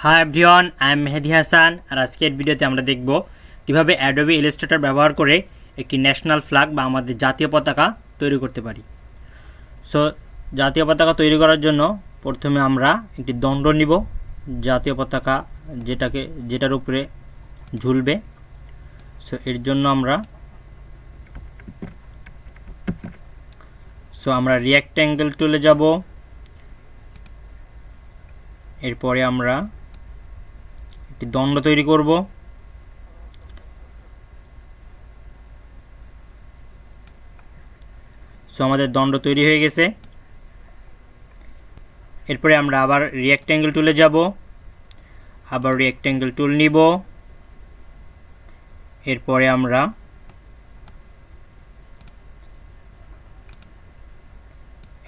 Hi everyone, I am Mehedi Hasan. আর আজকের ভিডিওতে আমরা দেখব কিভাবে অ্যাডোবি ইলাস্ট্রেটর ব্যবহার করে একটি ন্যাশনাল ফ্ল্যাগ বা আমাদের জাতীয় পতাকা তৈরি করতে পারি। সো জাতীয় পতাকা তৈরি করার জন্য প্রথমে আমরা একটি দণ্ড নিব, জাতীয় পতাকা যেটার উপরে ঝুলবে। সো এর জন্য আমরা রেক্ট্যাঙ্গেল টুলে যাব। এরপরে আমরা একটি দণ্ড তৈরি করব। সো আমাদের দণ্ড তৈরি হয়ে গেছে। এরপরে আমরা আবার রেক্ট্যাঙ্গেল টুলে যাব, আবার রেক্ট্যাঙ্গেল টুল নিব।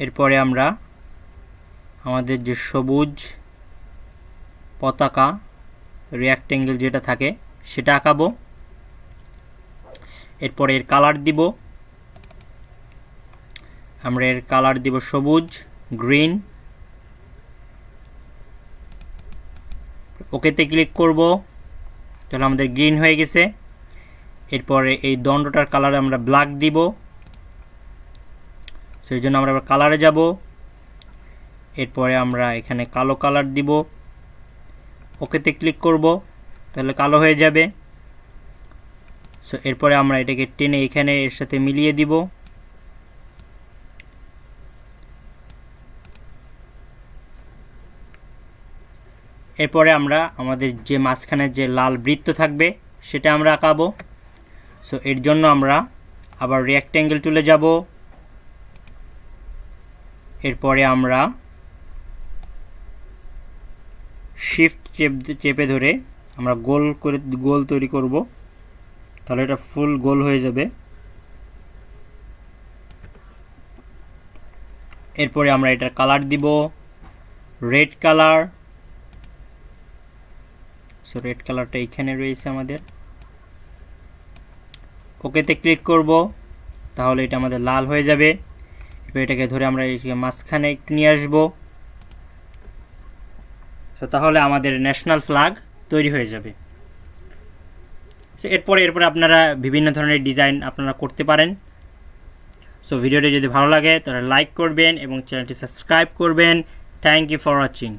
এরপরে আমরা আমাদের যে সবুজ পতাকা রেক্ট্যাঙ্গেল যেটা থাকে সেটা আঁকাবো। এরপরে এর কালার দিব, আমরা এর কালার দিব সবুজ, গ্রিন। ওকেতে ক্লিক করব, তাহলে আমাদের গ্রিন হয়ে গেছে। এরপরে এই দণ্ডটার কালার আমরা ব্ল্যাক দিব, সেই জন্য আমরা আবার কালারে যাব। এরপরে আমরা এখানে কালো কালার দিব, ওকেতে ক্লিক করব, তাহলে কালো হয়ে যাবে। সো এরপরে আমরা এটাকে টেনে এখানে এর সাথে মিলিয়ে দিব। এরপরে আমরা আমাদের যে মাঝখানে যে লাল বৃত্ত থাকবে সেটা আমরা আঁকাবো। সো এর জন্য আমরা আবার রেক্ট্যাঙ্গেল টুলে যাব। এরপরে আমরা শিফট চেপে ধরে আমরা গোল তৈরি করব, তাহলে এটা ফুল গোল হয়ে যাবে। এরপরে আমরা এটার কালার দিব রেড কালার। সো রেড কালারটা এখানে রয়েছে আমাদের। ওকেতে ক্লিক করব, তাহলে এটা আমাদের লাল হয়ে যাবে। এরপর এটাকে ধরে আমরা মাঝখানে একটু নিয়ে আসবো। সো তাহলে আমাদের ন্যাশনাল ফ্ল্যাগ তৈরি হয়ে যাবে। সো এরপরে আপনারা বিভিন্ন ধরনের ডিজাইন আপনারা করতে পারেন। সো ভিডিওটি যদি ভালো লাগে তাহলে লাইক করবেন এবং চ্যানেলটি সাবস্ক্রাইব করবেন। Thank you for watching.